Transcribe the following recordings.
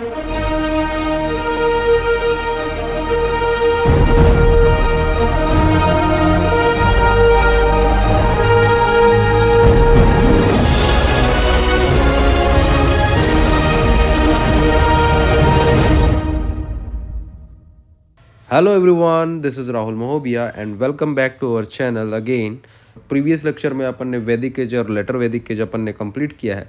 Hello everyone, this is Rahul Mahobia and welcome back to our channel again. Previous lecture में अपन ने वैदिक as और लेटर वैदिक एज अपन ने कंप्लीट किया है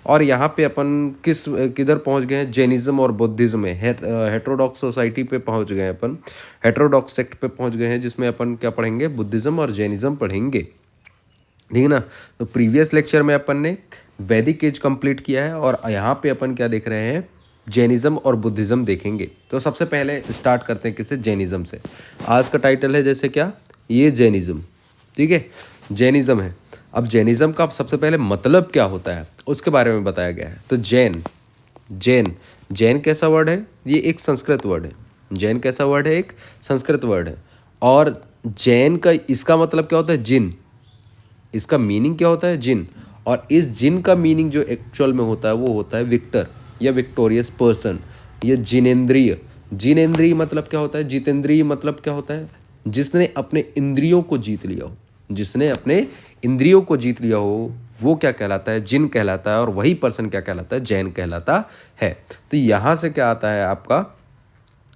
और यहाँ पे अपन किधर पहुँच गए हैं, जैनिज्म और बुद्धिज्म में। हेटेरोडॉक्स सोसाइटी पे पहुँच गए हैं अपन, हेटेरोडॉक्स सेक्ट पे पहुँच गए हैं, जिसमें अपन क्या पढ़ेंगे, बुद्धिज्म और जैनिज्म पढ़ेंगे, ठीक है ना। तो प्रीवियस लेक्चर में अपन ने वैदिक एज कंप्लीट किया है और यहाँ पे अपन क्या देख रहे हैं, जैनिज्म और बुद्धिज्म देखेंगे। तो सबसे पहले स्टार्ट करते हैं किससे, जैनिज्म से। आज का टाइटल है जैसे क्या, ये जैनिज्म, ठीक है, जैनिज्म है। अब जैनिज्म का सबसे पहले मतलब क्या होता है उसके बारे में बताया गया है। तो जैन जैन जैन कैसा वर्ड है, ये एक संस्कृत वर्ड है। जैन कैसा वर्ड है, एक संस्कृत वर्ड है। और जैन का इसका मतलब क्या होता है, जिन। इसका मीनिंग क्या होता है, जिन। और इस जिन का मीनिंग जो एक्चुअल में होता है वो होता है विक्टर या विक्टोरियस पर्सन, या जिनेंद्रिय। जिनेंद्रिय मतलब क्या होता है, जितेंद्रिय मतलब क्या होता है, जिसने अपने इंद्रियों को जीत लिया हो। जिसने अपने इंद्रियों को जीत लिया हो वो क्या कहलाता है, जिन कहलाता है। और वही पर्सन क्या कहलाता है, जैन कहलाता है। तो यहाँ से क्या आता है आपका,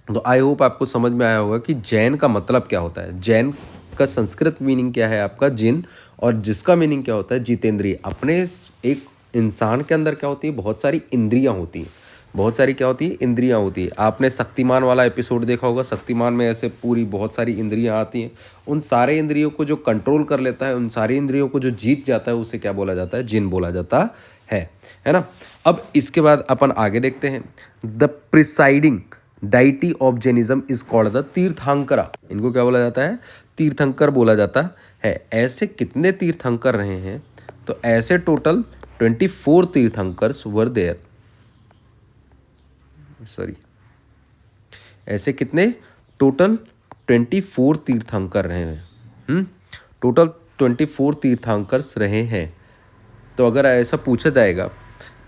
तो आई होप आपको समझ में आया होगा कि जैन का मतलब क्या होता है। जैन का संस्कृत मीनिंग क्या है आपका, जिन। और जिसका मीनिंग क्या होता है, जितेंद्रिय। अपने एक इंसान के अंदर क्या होती है, बहुत सारी इंद्रियां होती हैं। बहुत सारी क्या होती है, इंद्रियां होती है। आपने शक्तिमान वाला एपिसोड देखा होगा, शक्तिमान में ऐसे पूरी बहुत सारी इंद्रियां आती हैं। उन सारे इंद्रियों को जो कंट्रोल कर लेता है, उन सारी इंद्रियों को जो जीत जाता है, उसे क्या बोला जाता है, जिन बोला जाता है ना। अब इसके बाद अपन आगे देखते हैं। The presiding deity of Jainism is called the Tirthankara. इनको क्या बोला जाता है, तीर्थंकर बोला जाता है। ऐसे कितने तीर्थंकर रहे हैं, तो ऐसे total 24 tirthankaras were there. Sorry, ऐसे कितने, टोटल 24 तीर्थंकर रहे हैं। टोटल 24 तीर्थंकर्स रहे हैं। तो अगर ऐसा पूछा जाएगा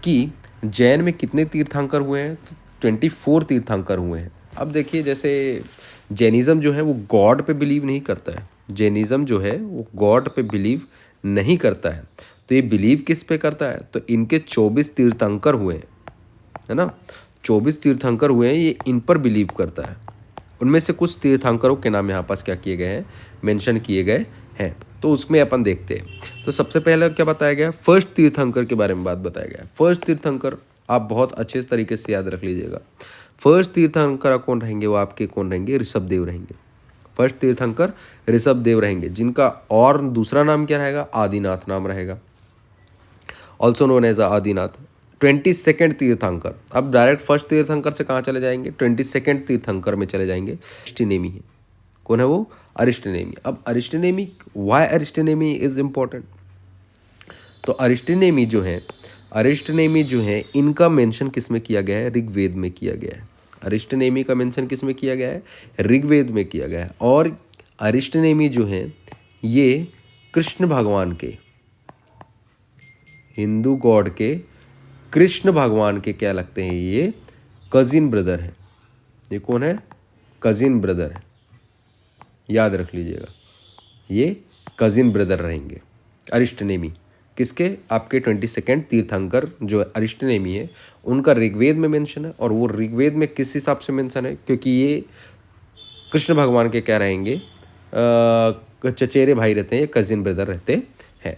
कि जैन में कितने तीर्थंकर हुए हैं, तो 24 तीर्थंकर हुए हैं। अब देखिए, जैसे जैनिज्म जो है वो गॉड पे बिलीव नहीं करता है। जैनिज्म जो है वो गॉड पे बिलीव नहीं करता है। तो ये बिलीव किस पे करता है, तो इनके 24 तीर्थंकर हुए हैं, है ना। 24 तीर्थंकर हुए हैं, ये इन पर बिलीव करता है। उनमें से कुछ तीर्थंकरों के नाम यहाँ पास क्या किए गए हैं, मेंशन किए गए हैं। तो उसमें अपन देखते हैं। तो सबसे पहले क्या बताया गया, फर्स्ट तीर्थंकर के बारे में बात बताया गया है। फर्स्ट तीर्थंकर आप बहुत अच्छे तरीके से याद रख लीजिएगा। फर्स्ट तीर्थंकर कौन रहेंगे, वो आपके कौन रहेंगे, ऋषभदेव रहेंगे। फर्स्ट तीर्थंकर ऋषभदेव रहेंगे, जिनका और दूसरा नाम क्या रहेगा, आदिनाथ नाम रहेगा, also known as Adinath. 22nd तीर्थंकर, अब डायरेक्ट फर्स्ट तीर्थंकर से कहाँ चले जाएंगे, 22nd तीर्थंकर में चले जाएंगे। अरिस्टनेमी है, कौन है वो, अरिस्टनेमी। अब अरिस्टनेमी, व्हाई अरिस्टनेमी इज इंपॉर्टेंट, तो अरिस्टनेमी जो है इनका मेंशन किस में किया गया है, ऋग्वेद में किया गया है। अरिस्टनेमी का मेंशन किस में किया गया है, ऋग्वेद में किया गया है। और अरिस्टनेमी जो है ये कृष्ण भगवान के, हिंदू गॉड के कृष्ण भगवान के क्या लगते हैं, ये कजिन ब्रदर है। ये कौन है, कजिन ब्रदर है, याद रख लीजिएगा, ये कजिन ब्रदर रहेंगे अरिस्टनेमी। किसके, आपके 22nd तीर्थंकर जो अरिस्टनेमी है उनका ऋग्वेद में मेंशन है। और वो ऋग्वेद में किस हिसाब से मेंशन है, क्योंकि ये कृष्ण भगवान के क्या रहेंगे, चचेरे भाई रहते हैं, ये कजिन ब्रदर रहते हैं,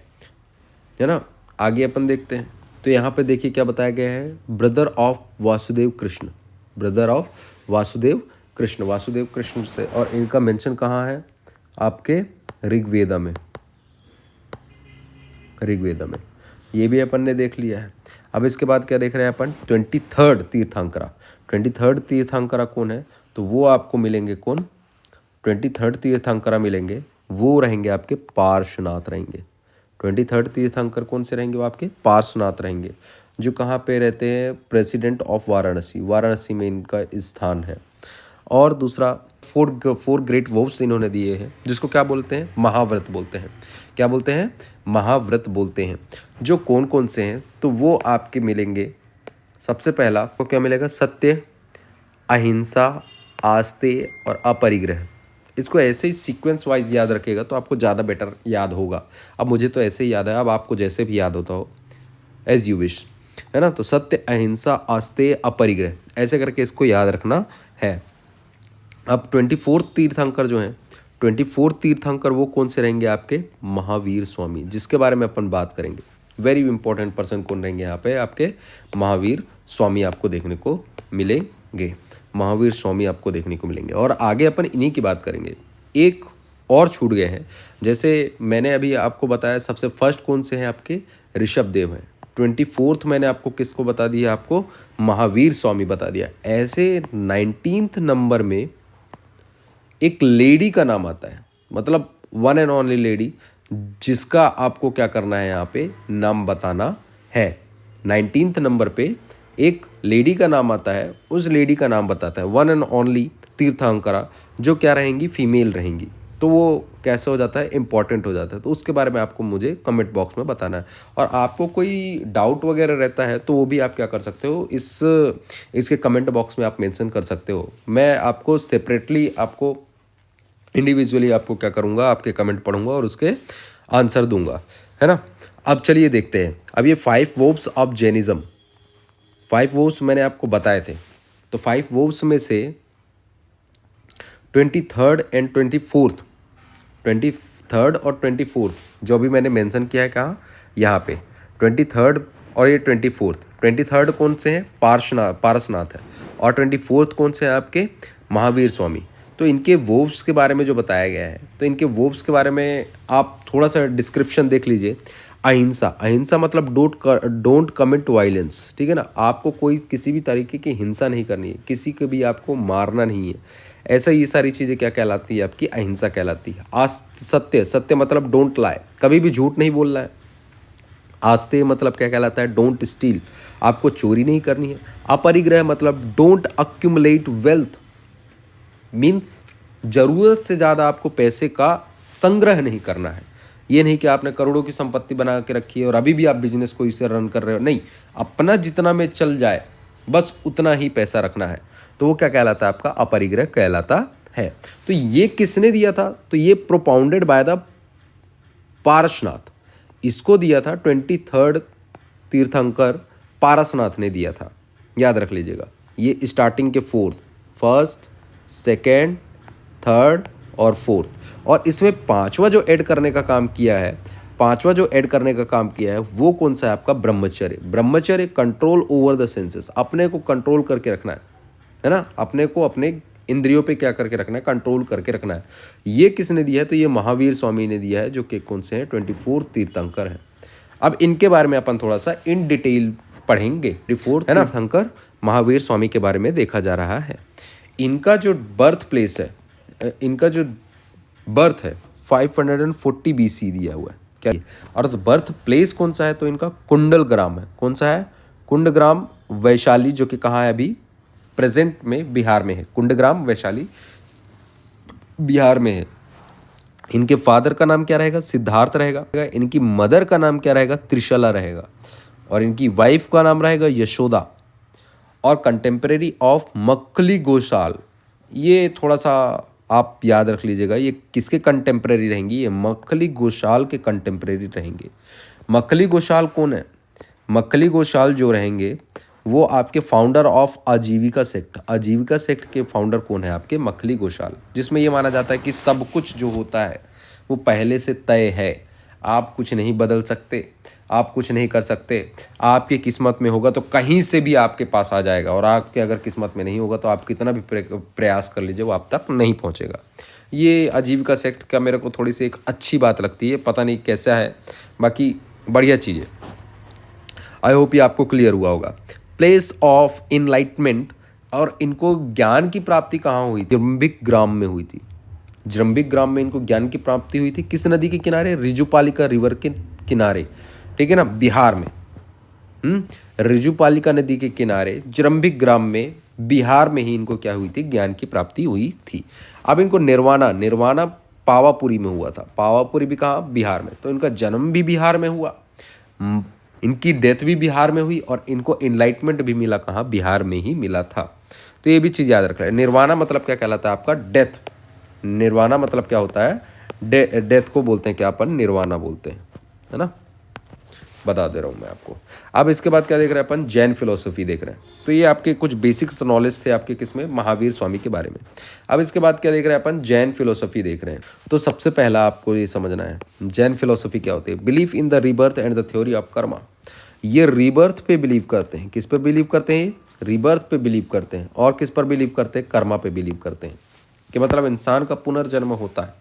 है ना। आगे अपन देखते हैं। तो यहाँ पे देखिए क्या बताया गया है, brother of Vasudev Krishna, brother of Vasudev Krishna, Vasudev Krishna से। और इनका मेंशन कहाँ है, आपके ऋग्वेदा में, ऋग्वेदा में। ये भी अपन ने देख लिया है। अब इसके बाद क्या देख रहे हैं अपन, 23rd तीर्थंकरा। 23rd तीर्थंकरा कौन है, तो वो आपको मिलेंगे कौन, 23rd तीर्थंकरा मिलेंगे, वो रहेंगे आपके पार्श्वनाथ रहेंगे। 23rd तीर्थंकर कौन से रहेंगे, वो आपके पार्श्वनाथ रहेंगे, जो कहाँ पे रहते हैं, प्रेसिडेंट ऑफ वाराणसी, वाराणसी में इनका स्थान है। और दूसरा, फोर ग्रेट वोव्स इन्होंने दिए हैं, जिसको क्या बोलते हैं, महाव्रत बोलते हैं। क्या बोलते हैं, महाव्रत बोलते हैं। जो कौन कौन से हैं, तो वो आपके मिलेंगे। सबसे पहला आपको क्या मिलेगा, सत्य, अहिंसा, आस्तेय और अपरिग्रह। इसको ऐसे ही सीक्वेंस वाइज याद रखिएगा तो आपको ज़्यादा बेटर याद होगा। अब मुझे तो ऐसे ही याद है, अब आपको जैसे भी याद होता हो एज यू विश, है ना। तो सत्य, अहिंसा, आस्तेय, अपरिग्रह, ऐसे करके इसको याद रखना है। अब 24 तीर्थंकर जो हैं, 24 तीर्थंकर वो कौन से रहेंगे आपके, महावीर स्वामी, जिसके बारे में अपन बात करेंगे। वेरी इंपॉर्टेंट पर्सन कौन रहेंगे यहाँ पे आपके, महावीर स्वामी आपको देखने को मिलेंगे। महावीर स्वामी आपको देखने को मिलेंगे और आगे अपन इन्हीं की बात करेंगे। एक और छूट गए हैं, जैसे मैंने अभी आपको बताया सबसे फर्स्ट कौन से हैं आपके, ऋषभ देव हैं। 24th मैंने आपको किसको बता दिया, आपको महावीर स्वामी बता दिया। ऐसे 19th नंबर में एक लेडी का नाम आता है, मतलब वन एंड ओनली लेडी, जिसका आपको क्या करना है, यहाँ पे नाम बताना है। 19th नंबर पे एक लेडी का नाम आता है, उस लेडी का नाम बताता है, वन एंड ओनली तीर्थंकरा, जो क्या रहेंगी, फीमेल रहेंगी। तो वो कैसे हो जाता है, इंपॉर्टेंट हो जाता है। तो उसके बारे में आपको मुझे कमेंट बॉक्स में बताना है। और आपको कोई डाउट वगैरह रहता है तो वो भी आप क्या कर सकते हो, इसके कमेंट बॉक्स में आप मेंशन कर सकते हो। मैं आपको सेपरेटली, आपको इंडिविजुअली आपको क्या करूँगा, आपके कमेंट पढ़ूंगा और उसके आंसर दूंगा, है ना। अब चलिए देखते हैं। अब ये 5 वोव्स ऑफ जैनिज्म, 5 वोव्स मैंने आपको बताए थे। तो 5 वोव्स में से 23rd एंड 24th, 23rd और 24th जो भी मैंने मेंशन किया है, कहाँ, यहाँ पे 23rd और ये 24th। 23rd कौन से हैं, पारसनाथ है, और 24th कौन से हैं आपके, महावीर स्वामी। तो इनके वोव्स के बारे में जो बताया गया है, तो इनके वोव्स के बारे में आप थोड़ा सा डिस्क्रिप्शन देख लीजिए। अहिंसा, अहिंसा मतलब डोंट कमिट वायलेंस, ठीक है ना। आपको कोई किसी भी तरीके की हिंसा नहीं करनी है, किसी को भी आपको मारना नहीं है। ऐसा ये सारी चीज़ें क्या कहलाती है, आपकी अहिंसा कहलाती है। सत्य, सत्य मतलब डोंट लाई, कभी भी झूठ नहीं बोलना है। आस्ते मतलब क्या कहलाता है, डोंट स्टील, आपको चोरी नहीं करनी है। अपरिग्रह मतलब डोंट अक्यूमुलेट वेल्थ, मीन्स ज़रूरत से ज़्यादा आपको पैसे का संग्रह नहीं करना है। ये नहीं कि आपने करोड़ों की संपत्ति बना के रखी है और अभी भी आप बिजनेस को इसे रन कर रहे हो, नहीं, अपना जितना में चल जाए बस उतना ही पैसा रखना है। तो वो क्या कहलाता है, आपका अपरिग्रह कहलाता है। तो ये किसने दिया था, तो ये प्रोपाउंडेड बाय द पारसनाथ, इसको दिया था 23rd तीर्थंकर पारसनाथ ने दिया था, याद रख लीजिएगा। ये स्टार्टिंग के 4th, फर्स्ट, सेकेंड, थर्ड और फोर्थ, और इसमें पांचवा जो ऐड करने का काम किया है, पांचवा जो ऐड करने का काम किया है वो कौन सा है, आपका ब्रह्मचर्य। ब्रह्मचर्य कंट्रोल ओवर द सेंसेस, अपने को कंट्रोल करके रखना है ना, अपने को अपने इंद्रियों पे क्या करके रखना है, कंट्रोल करके रखना है। ये किसने दिया है, तो ये महावीर स्वामी ने दिया है, जो कि कौन से हैं, 24 तीर्थंकर हैं। अब इनके बारे में अपन थोड़ा सा इन डिटेल पढ़ेंगे। 24 है ना, तीर्थंकर महावीर स्वामी के बारे में देखा जा रहा है। इनका जो बर्थ प्लेस है, इनका जो बर्थ है 540 BC दिया हुआ है, क्या, और बर्थ प्लेस कौन सा है, तो इनका कुंडल ग्राम है। कौन सा है, कुंडग्राम वैशाली, जो कि कहाँ है, अभी प्रेजेंट में बिहार में है। कुंडग्राम वैशाली बिहार में है। इनके फादर का नाम क्या रहेगा, सिद्धार्थ रहेगा। इनकी मदर का नाम क्या रहेगा, त्रिशला रहेगा। और इनकी वाइफ का नाम रहेगा यशोदा। और कंटेम्प्रेरी ऑफ मक्खली गोशाल, ये थोड़ा सा आप याद रख लीजिएगा, ये किसके कंटेम्प्रेरी रहेंगी, ये मक्खली गोशाल के कंटेम्प्रेरी रहेंगे। मक्खली गोशाल कौन है, मक्खली गोशाल जो रहेंगे वो आपके फाउंडर ऑफ आजीविका सेक्ट। आजीविका सेक्ट के फाउंडर कौन है, आपके मक्खली गोशाल, जिसमें ये माना जाता है कि सब कुछ जो होता है वो पहले से तय है, आप कुछ नहीं बदल सकते, आप कुछ नहीं कर सकते। आपकी किस्मत में होगा तो कहीं से भी आपके पास आ जाएगा, और आपके अगर किस्मत में नहीं होगा तो आप कितना भी प्रयास कर लीजिए वो आप तक नहीं पहुंचेगा। ये आजीविका सेक्ट का मेरे को थोड़ी सी एक अच्छी बात लगती है, पता नहीं कैसा है, बाकी बढ़िया चीज़ है। आई होप ये आपको क्लियर हुआ होगा। प्लेस ऑफ इनलाइटमेंट, और इनको ज्ञान की प्राप्ति कहाँ हुई थी, जृंभिक ग्राम में हुई थी। जृंभिक ग्राम में इनको ज्ञान की प्राप्ति हुई थी, किस नदी के किनारे, रिजुपालिका रिवर के किनारे, ठीक है ना, बिहार में। रिजुपालिका नदी के किनारे जृंभिक ग्राम में, बिहार में ही इनको क्या हुई थी, ज्ञान की प्राप्ति हुई थी। अब इनको निर्वाणा पावापुरी में हुआ था। पावापुरी भी कहाँ, बिहार में। तो इनका जन्म भी बिहार में हुआ, इनकी डेथ भी बिहार में हुई और इनको एनलाइटमेंट भी मिला कहाँ, बिहार में ही मिला था। तो ये भी चीज़ याद रख लें। निर्वाणा मतलब क्या कहलाता है आपका, डेथ। निर्वाणा मतलब क्या होता है, डेथ को बोलते हैं क्या अपन, निर्वाणा बोलते हैं, है ना, बता दे रहा हूँ मैं आपको। अब इसके बाद क्या देख रहे हैं अपन, जैन फिलोसफी देख रहे हैं। तो ये आपके कुछ बेसिक्स नॉलेज थे आपके किसमें, महावीर स्वामी के बारे में। अब इसके बाद क्या देख रहे हैं अपन, जैन फिलोसफी देख रहे हैं। तो सबसे पहला आपको ये समझना है जैन फिलोसफी क्या होती है। Belief in the rebirth and the theory of Karma. ये रीबर्थ पे बिलीव करते हैं। किस पे बिलीव करते हैं, रीबर्थ पे बिलीव करते हैं। और किस पर बिलीव करते हैं, कर्मा पे बिलीव करते हैं। कि मतलब इंसान का पुनर्जन्म होता है,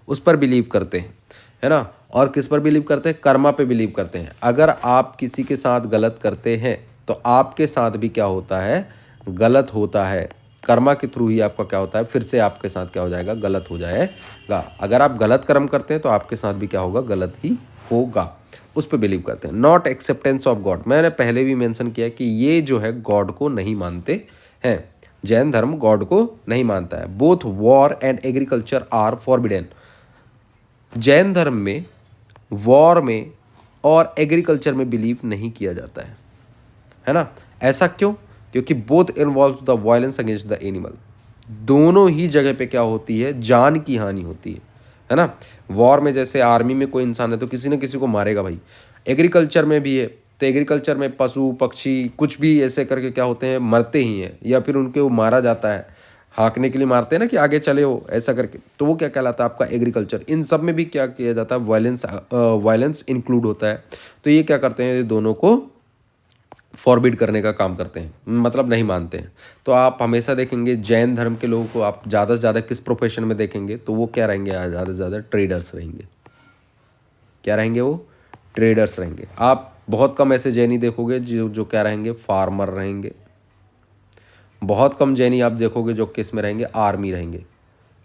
उस पर बिलीव करते हैं, है ना। और किस पर बिलीव करते हैं, कर्मा पे बिलीव करते हैं। अगर आप किसी के साथ गलत करते हैं तो आपके साथ भी क्या होता है, गलत होता है। कर्मा के थ्रू ही आपका क्या होता है, फिर से आपके साथ क्या हो जाएगा, गलत हो जाएगा। अगर आप गलत कर्म करते हैं तो आपके साथ भी क्या होगा, गलत ही होगा। उस पर बिलीव करते हैं। नॉट एक्सेप्टेंस ऑफ गॉड, मैंने पहले भी मेंशन किया कि ये जो है गॉड को नहीं मानते हैं। जैन धर्म गॉड को नहीं मानता है। Both war and agriculture are forbidden. Jain धर्म में वॉर में और एग्रीकल्चर में बिलीव नहीं किया जाता है ना। ऐसा क्यों, क्योंकि both involve the violence against the animal. दोनों ही जगह पे क्या होती है, जान की हानि होती है ना। वॉर में जैसे आर्मी में कोई इंसान है तो किसी न किसी को मारेगा भाई। एग्रीकल्चर में भी है, तो एग्रीकल्चर में पशु पक्षी कुछ भी ऐसे करके क्या होते हैं, मरते ही हैं, या फिर उनके वो मारा जाता है, हाँकने के लिए मारते हैं ना कि आगे चले हो ऐसा करके। तो वो क्या कहलाता है आपका, एग्रीकल्चर। इन सब में भी क्या किया जाता है, वायलेंस इंक्लूड होता है। तो ये क्या करते हैं, दोनों को फॉरबिड करने का काम करते हैं, मतलब नहीं मानते हैं। तो आप हमेशा देखेंगे जैन धर्म के लोगों को आप ज़्यादा से ज़्यादा किस प्रोफेशन में देखेंगे, तो वो क्या रहेंगे, ज़्यादा से ज़्यादा ट्रेडर्स रहेंगे। क्या रहेंगे वो, ट्रेडर्स रहेंगे। आप बहुत कम ऐसे जैनी देखोगे जो जो क्या रहेंगे, फार्मर रहेंगे। बहुत कम जैनी आप देखोगे जो किस में रहेंगे, आर्मी रहेंगे।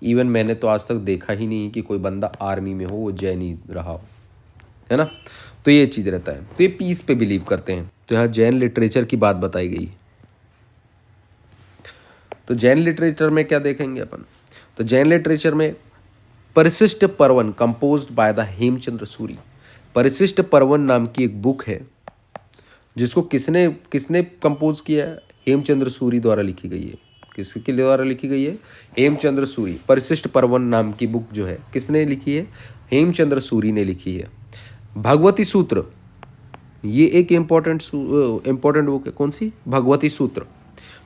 इवन मैंने तो आज तक देखा ही नहीं कि कोई बंदा आर्मी में हो वो जैनी रहा हो, है ना। तो ये चीज़ रहता है। तो ये पीस पे बिलीव करते हैं। तो यहाँ जैन लिटरेचर की बात बताई गई। तो जैन लिटरेचर में क्या देखेंगे अपन, तो जैन लिटरेचर में Parishishta Parvan composed by the Hemchandra Suri. Parishishta Parvan नाम की एक बुक है जिसको किसने किसने कंपोज किया है, हेमचंद्र सूरी द्वारा लिखी गई है। किसके द्वारा लिखी गई है, हेमचंद्र सूरी। परिशिष्ट पर्वन नाम की बुक जो है किसने लिखी है, हेमचंद्र सूरी ने लिखी है। भगवती सूत्र, ये एक इम्पोर्टेंट बुक है। कौन सी, भगवती सूत्र।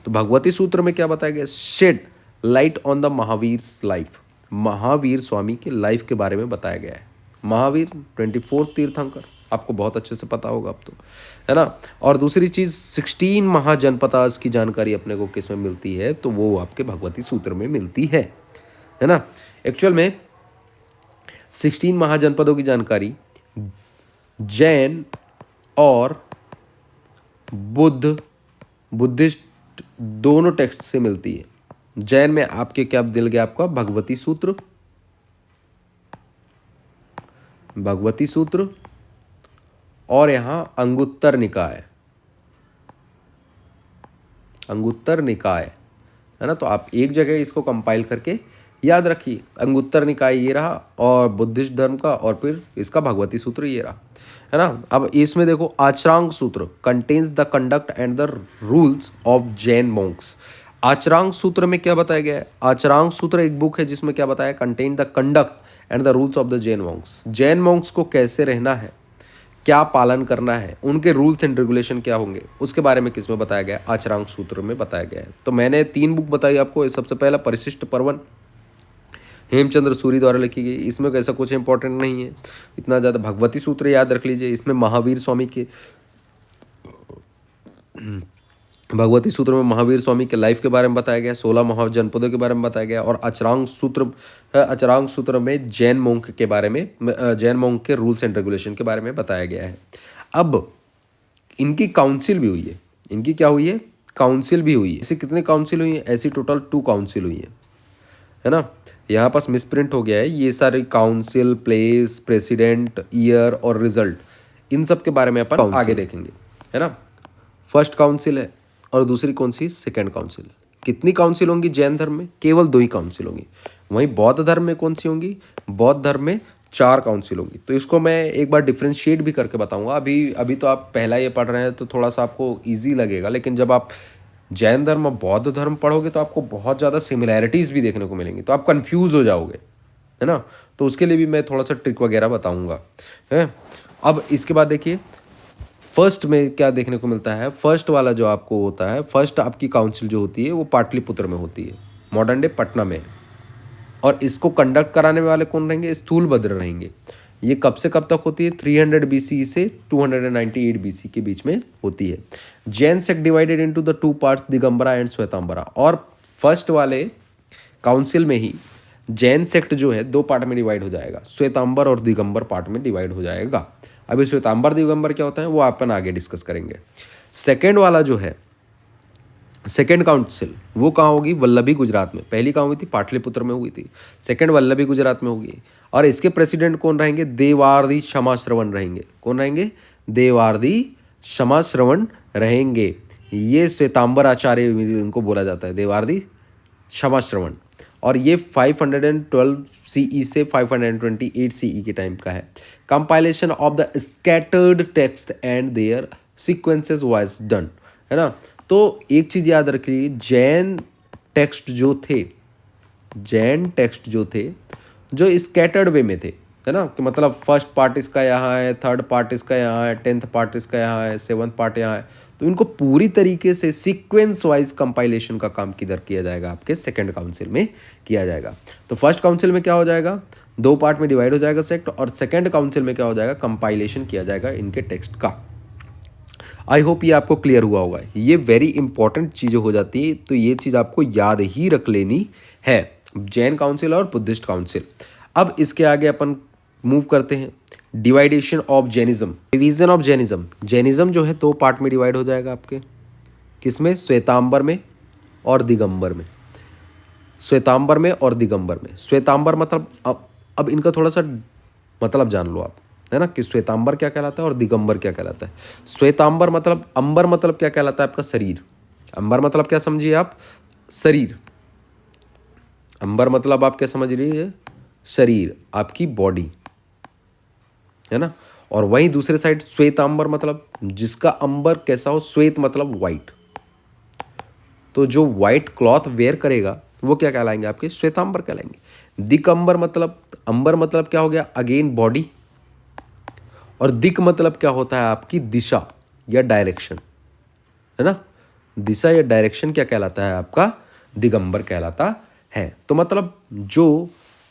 तो भगवती सूत्र में क्या बताया गया, shed light on the Mahavir life. Mahavir Swami के लाइफ के बारे में बताया गया है। महावीर 24 तीर्थंकर, आपको बहुत अच्छे से पता होगा अब तो, है ना। और दूसरी चीज़ 16 महाजनपदास की जानकारी अपने को किस में मिलती है, तो वो आपके भगवती सूत्र में मिलती है ना। एक्चुअल में 16 महाजनपदों की जानकारी जैन और बुद्धिस्ट दोनों टेक्स्ट से मिलती है। जैन में आपके क्या दिल गया, आपका भगवती सूत्र, भगवती सूत्र, और यहां अंगुत्तर निकाय, अंगुत्तर निकाय, है ना। तो आप एक जगह इसको कंपाइल करके याद रखिए, अंगुत्तर निकाय ये रहा, और बुद्धिस्ट धर्म का, और फिर इसका भगवती सूत्र ये रहा, है ना। अब इसमें देखो, Acharanga Sutra contains the conduct and the rules of Jain monks. Acharanga Sutra में क्या बताया गया है, आचरांग सूत्र एक बुक है जिसमें क्या बताया, contain the conduct and the rules of the Jain Monks. Jain Monks को कैसे रहना है, क्या पालन करना है, उनके रूल्स एंड रेगुलेशन क्या होंगे, उसके बारे में किसमें बताया गया है, आचरांग सूत्र में बताया गया है। तो मैंने 3 बुक बताई आपको। सबसे पहला परिशिष्ट पर्वन, हेमचंद्र सूरी द्वारा लिखी गई। इसमें ऐसा कुछ इंपॉर्टेंट नहीं है इतना ज़्यादा। भगवती सूत्र याद रख लीजिए, इसमें महावीर स्वामी के, भगवती सूत्र में महावीर स्वामी के लाइफ के बारे में बताया गया, 16 महाजनपदों के बारे में बताया गया, और अचरांग सूत्र में जैन मोंक के बारे में, जैन मोंक के रूल्स एंड रेगुलेशन के बारे में बताया गया है। अब इनकी काउंसिल भी हुई है, इनकी क्या हुई है, काउंसिल भी हुई है। ऐसे कितने काउंसिल हुई है, ऐसी टोटल 2 काउंसिल हुई है ना। यहाँ पास मिसप्रिंट हो गया है, ये सारे काउंसिल, प्लेस, प्रेसिडेंट, ईयर और रिजल्ट, इन सब के बारे में अपन आगे देखेंगे, है ना। फर्स्ट काउंसिल है और दूसरी कौन सी, सेकेंड काउंसिल। कितनी काउंसिल होंगी जैन धर्म में, केवल 2 ही काउंसिल होंगी। वहीं बौद्ध धर्म में कौन सी होंगी, बौद्ध धर्म में 4 काउंसिल होंगी। तो इसको मैं एक बार डिफ्रेंशिएट भी करके बताऊंगा। अभी अभी तो आप पहला ये पढ़ रहे हैं तो थोड़ा सा आपको ईजी लगेगा, लेकिन जब आप जैन धर्म और बौद्ध धर्म पढ़ोगे तो आपको बहुत ज़्यादा सिमिलैरिटीज़ भी देखने को मिलेंगी, तो आप कंफ्यूज हो जाओगे, है ना। तो उसके लिए भी मैं थोड़ा सा ट्रिक वगैरह बताऊंगा, है। अब इसके बाद देखिए फर्स्ट में क्या देखने को मिलता है। फर्स्ट वाला जो आपको होता है, फर्स्ट आपकी काउंसिल जो होती है वो पाटलिपुत्र में होती है, मॉडर्न डे पटना में। और इसको कंडक्ट कराने वाले कौन रहेंगे? स्थूलभद्र रहेंगे। ये कब से कब तक होती है? 300 BC से 298 BC के बीच में होती है। Jain sect divided into the 2 parts, Digambara and श्वेतांबरा। और फर्स्ट वाले काउंसिल में ही जैन सेक्ट जो है 2 पार्ट में डिवाइड हो जाएगा, श्वेतांबर और दिगंबर पार्ट में डिवाइड हो जाएगा। अभी श्वेतांबर दिगंबर क्या होता है वो अपन आगे डिस्कस करेंगे। सेकेंड वाला जो है, सेकेंड काउंसिल वो कहाँ होगी? वल्लभी गुजरात में। पहली कहाँ हुई थी? पाटलिपुत्र में हुई थी। सेकेंड वल्लभी गुजरात में होगी। और इसके प्रेसिडेंट कौन रहेंगे? देवार्दी क्षमाश्रवण रहेंगे। कौन रहेंगे? देवार्दी क्षमाश्रवण रहेंगे। ये श्वेतांबर आचार्य इनको बोला जाता है, देवार्दी क्षमाश्रवण। और ये 512 CE से 528 CE के टाइम का है। Compilation of the scattered text and their sequences was done, है ना। तो एक चीज़ याद रखिए, जैन टेक्स्ट जो थे, जैन टेक्स्ट जो थे जो स्कैटर्ड वे में थे, है ना, कि मतलब फर्स्ट पार्ट इसका यहाँ है, थर्ड पार्ट इसका यहाँ है, 10th पार्ट इसका यहाँ है, 7th पार्ट यहाँ है। तो इनको पूरी तरीके से सीक्वेंस वाइज कंपाइलेशन का काम किधर किया जाएगा? आपके सेकेंड काउंसिल में किया जाएगा। तो फर्स्ट काउंसिल में क्या हो जाएगा? 2 पार्ट में डिवाइड हो जाएगा सेक्ट, और सेकेंड काउंसिल में क्या हो जाएगा? कंपाइलेशन किया जाएगा इनके टेक्स्ट का। आई होप ये आपको क्लियर हुआ होगा। ये वेरी इंपॉर्टेंट चीज़ें हो जाती है, तो ये चीज़ आपको याद ही रख लेनी है, जैन काउंसिल और बुद्धिस्ट काउंसिल। अब इसके आगे अपन मूव करते हैं, division of Jainism, division of Jainism. Jainism जो है 2 पार्ट में डिवाइड हो जाएगा आपके, किसमें? श्वेतांबर में और दिगंबर में। श्वेतांबर में और दिगंबर में। श्वेतांबर मतलब अब इनका थोड़ा सा मतलब जान लो आप, है ना, कि श्वेतांबर क्या कहलाता है और दिगंबर क्या कहलाता है। श्वेतांबर मतलब, अंबर मतलब क्या कहलाता है? आपका शरीर। अंबर मतलब क्या समझिए आप? शरीर। अंबर मतलब आप क्या समझ लीजिए? शरीर, आपकी बॉडी, है ना। और वहीं दूसरे साइड श्वेतांबर मतलब जिसका अंबर कैसा हो, श्वेत मतलब वाइट। तो जो वाइट क्लॉथ वेयर करेगा वो क्या कहलाएंगे? आपके श्वेतांबर कहलाएंगे। दिगंबर मतलब, अंबर मतलब क्या हो गया? Again body. और दिक मतलब क्या होता है? आपकी दिशा या डायरेक्शन, है ना। दिशा या डायरेक्शन क्या कहलाता है? आपका दिगंबर कहलाता है। तो मतलब जो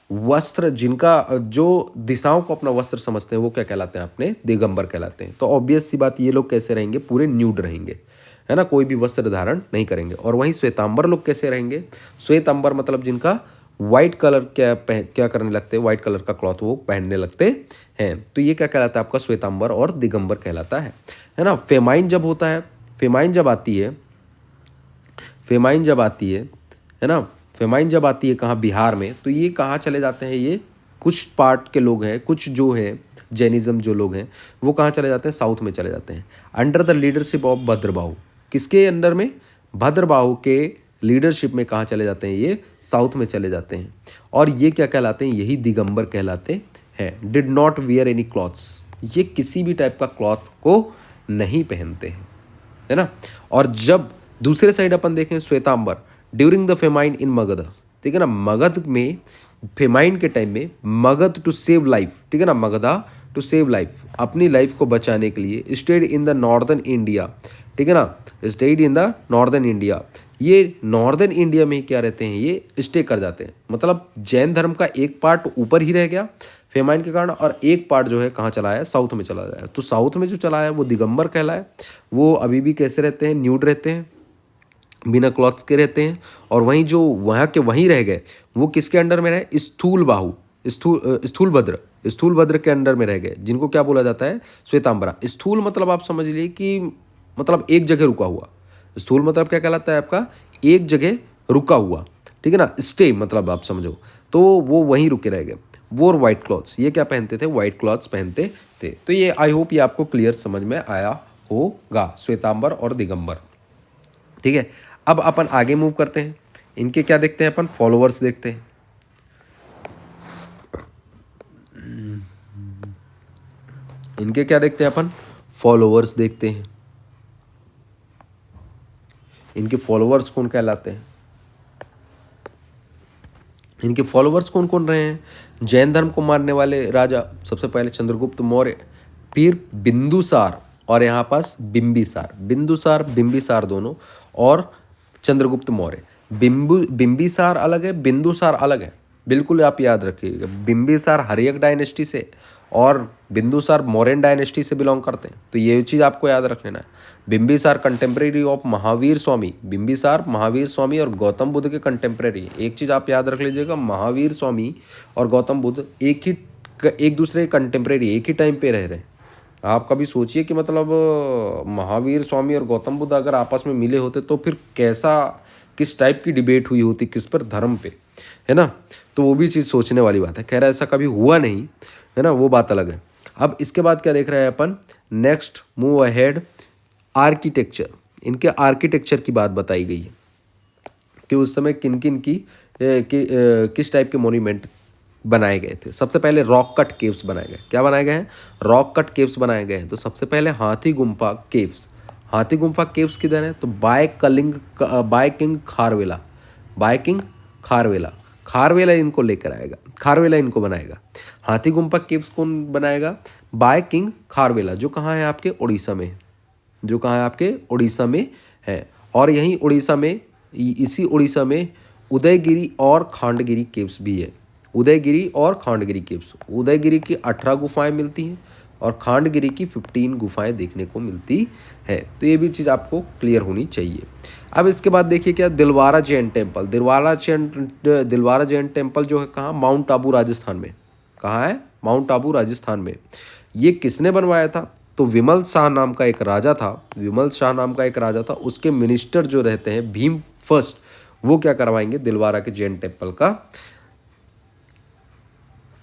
वस्त्र, जिनका जो दिशाओं को अपना वस्त्र समझते हैं वो क्या कहलाते हैं? अपने दिगंबर कहलाते हैं। तो ऑब्वियस सी बात, ये लोग कैसे रहेंगे? पूरे न्यूड रहेंगे, है ना, कोई भी वस्त्र धारण नहीं करेंगे। और वहीं श्वेतांबर लोग कैसे रहेंगे? श्वेतांबर मतलब जिनका व्हाइट कलर क्या करने लगते हैं? व्हाइट कलर का क्लॉथ वो पहनने लगते हैं। तो ये क्या कहलाता है? आपका श्वेतांबर और दिगंबर कहलाता है ना। फेमाइन जब होता है, फेमाइन जब आती है, फेमाइन जब आती है ना, फेमाइन जब आती है कहाँ? बिहार में। तो ये कहाँ चले जाते हैं? ये कुछ पार्ट के लोग हैं, कुछ जो है जैनिज्म जो लोग हैं वो कहाँ चले जाते हैं? साउथ में चले जाते हैं, under the leadership of Bhadrabahu. किसके अंडर में? भद्रबाहु के लीडरशिप में कहाँ चले जाते हैं? ये साउथ में चले जाते हैं। और ये क्या कहलाते हैं? यही दिगंबर कहलाते हैं। Did not wear any clothes, ये किसी भी टाइप का क्लॉथ को नहीं पहनते हैं, है ना। और जब दूसरे साइड अपन देखें Shvetambara, during the famine in Magadh, ठीक है ना, मगध में फेमाइन के टाइम में मगध टू सेव लाइफ, ठीक है ना, मगधा टू सेव लाइफ, अपनी लाइफ को बचाने के लिए stayed in the northern India, ठीक है ना, stayed in the northern India. ये नॉर्दर्न इंडिया में ही क्या रहते हैं? ये स्टे कर जाते हैं। मतलब जैन धर्म का एक पार्ट ऊपर ही रह गया फेमाइन के कारण, और एक पार्ट जो है कहाँ चला है? साउथ में चला जाए। तो साउथ में जो चला है वो दिगंबर कहलाए। वो अभी भी कैसे रहते हैं? न्यूड रहते हैं, बिना क्लॉथ्स के रहते हैं। और वहीं जो वहाँ के वहीं रह गए वो किसके अंडर में रहे? स्थूलबाहु, स्थूलभद्र के अंडर में रह गए, जिनको क्या बोला जाता है? श्वेतांबरा। स्थूल मतलब आप समझ लीजिए कि मतलब एक जगह रुका हुआ। स्थूल मतलब क्या कहलाता है? आपका एक जगह रुका हुआ, ठीक है ना, स्टे मतलब आप समझो। तो वो वहीं रुके रह गए। वो वाइट क्लॉथ्स, ये क्या पहनते थे? वाइट क्लॉथ्स पहनते थे। तो ये आई होप ये आपको क्लियर समझ में आया होगा, श्वेतांबर और दिगंबर, ठीक है। अब अपन आगे मूव करते हैं, इनके क्या देखते हैं अपन? फॉलोअर्स देखते हैं। इनके क्या देखते हैं अपन, फॉलोअर्स देखते हैं। इनके फॉलोअर्स कौन कहलाते हैं, इनके फॉलोअर्स कौन कौन रहे हैं? जैन धर्म को मानने वाले राजा सबसे पहले चंद्रगुप्त मौर्य, फिर बिंदुसार और यहाँ पास बिंबिसार, बिंदुसार बिंबिसार दोनों, और चंद्रगुप्त मौर्य। बिंबिसार अलग है, बिंदुसार अलग है, बिल्कुल आप याद रखिएगा। बिंबिसार हर्यक डायनेस्टी से और बिंदुसार मौर्यन डायनेस्टी से बिलोंग करते हैं, तो ये चीज़ आपको याद रख लेना है। बिंबिसार कंटेम्प्रेरी ऑफ महावीर स्वामी, बिंबिसार महावीर स्वामी और गौतम बुद्ध के कंटेम्प्रेरी। एक चीज़ आप याद रख लीजिएगा, महावीर स्वामी और गौतम बुद्ध एक दूसरे के कंटेम्प्रेरी, एक ही टाइम पे रह रहे हैं। आप कभी सोचिए कि मतलब महावीर स्वामी और गौतम बुद्ध अगर आपस में मिले होते तो फिर कैसा, किस टाइप की डिबेट हुई होती, किस पर, धर्म पे, है ना। तो वो भी चीज़ सोचने वाली बात है। खैर ऐसा कभी हुआ नहीं, है ना, वो बात अलग है। अब इसके बाद क्या देख रहे हैं अपन, नेक्स्ट मूव अहेड, आर्किटेक्चर। इनके आर्किटेक्चर की बात बताई गई है कि उस समय किन किन की किस टाइप के मोन्यूमेंट बनाए गए थे। सबसे पहले रॉक कट केव्स बनाए गए। क्या बनाए गए हैं? रॉक कट केव्स बनाए गए हैं। तो सबसे पहले हाथी गुम्फा केव्स। हाथी गुम्फा केव्स किधर है? तो by king Kharavela, by king Kharavela, Kharavela इनको लेकर आएगा, खारवेला इनको बनाएगा। हाथी गुम्फा केव्स कौन बनाएगा? बाय किंग खारवेला, जो कहाँ है आपके उड़ीसा में, जो कहाँ है आपके उड़ीसा में है। और यहीं उड़ीसा में, इसी उड़ीसा में उदयगिरी और खांडगिरी केव्स भी है। उदयगिरी और खांडगिरी केव्स, उदयगिरी की 18 गुफाएं मिलती हैं और खांडगिरी की 15 गुफाएं देखने को मिलती है। तो ये भी चीज़ आपको क्लियर होनी चाहिए। अब इसके बाद देखिए क्या, दिलवारा जैन टेम्पल। दिलवारा जैन टेम्पल जो है कहाँ? माउंट आबू राजस्थान में। कहाँ है? माउंट आबू राजस्थान में। ये किसने बनवाया था? तो विमल शाह नाम का एक राजा था, विमल शाह नाम का एक राजा था। उसके मिनिस्टर जो रहते हैं भीम फर्स्ट, वो क्या करवाएंगे? दिलवारा के जैन टेम्पल का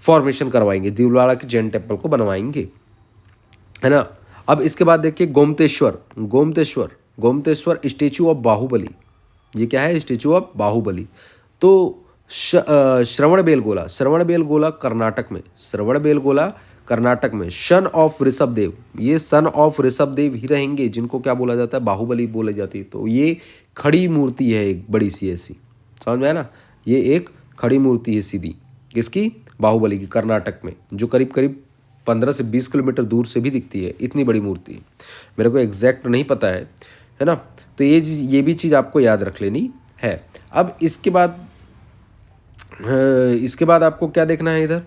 फॉर्मेशन करवाएंगे, दिलवारा के जैन टेम्पल को बनवाएंगे, है ना। अब इसके बाद देखिए गोमतेश्वर, गोमतेश्वर, गोमतेश्वर स्टेचू ऑफ बाहुबली। ये क्या है? Statue of Bahubali. तो श्रवणबेलगोला, श्रवणबेलगोला कर्नाटक में, श्रवणबेलगोला कर्नाटक में। सन ऑफ ऋषभदेव, ये सन ऑफ ऋषभदेव ही रहेंगे जिनको क्या बोला जाता है? बाहुबली बोली जाती है। तो ये खड़ी मूर्ति है एक बड़ी सी ऐसी, समझ में आया ना। ये एक खड़ी मूर्ति है सीधी, किसकी? बाहुबली की, कर्नाटक में, जो करीब करीब 15 से 20 किलोमीटर दूर से भी दिखती है। इतनी बड़ी मूर्ति है, मेरे को एग्जैक्ट नहीं पता है ना। तो ये भी चीज़ आपको याद रख लेनी है। अब इसके बाद आपको क्या देखना है इधर?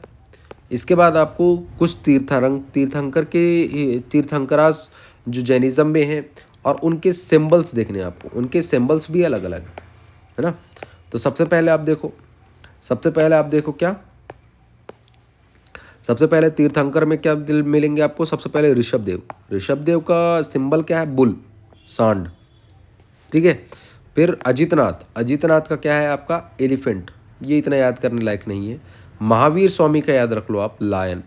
इसके बाद आपको कुछ तीर्थंकरास जो जैनिज्म में हैं और उनके सिंबल्स देखने हैं आपको। उनके सिंबल्स भी अलग अलग है ना। तो सबसे पहले आप देखो क्या, सबसे पहले तीर्थंकर में क्या मिलेंगे आपको? सबसे पहले ऋषभदेव। ऋषभदेव का सिंबल क्या है? बुल, सांड, ठीक है। फिर अजितनाथ, अजितनाथ का क्या है आपका? एलिफेंट। ये इतना याद करने लायक नहीं है। महावीर स्वामी का याद रख लो आप, लायन।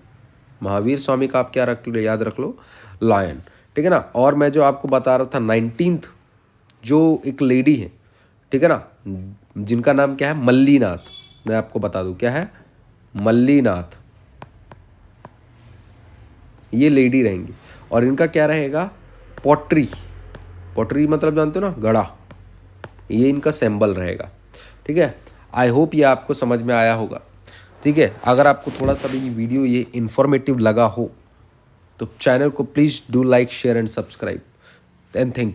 महावीर स्वामी का आप क्या याद रख लो? लायन, ठीक है ना। और मैं जो आपको बता रहा था 19th जो एक लेडी है, ठीक है ना, जिनका नाम क्या है? मल्लीनाथ। मैं आपको बता दूं क्या है? मल्लीनाथ, ये लेडी रहेंगी। और इनका क्या रहेगा? पॉटरी, पॉटरी मतलब जानते हो ना, घड़ा। ये इनका सिंबल रहेगा, ठीक है। आई होप ये आपको समझ में आया होगा, ठीक है। अगर आपको थोड़ा सा भी ये वीडियो ये इन्फॉर्मेटिव लगा हो तो चैनल को please do like, share and subscribe, and thank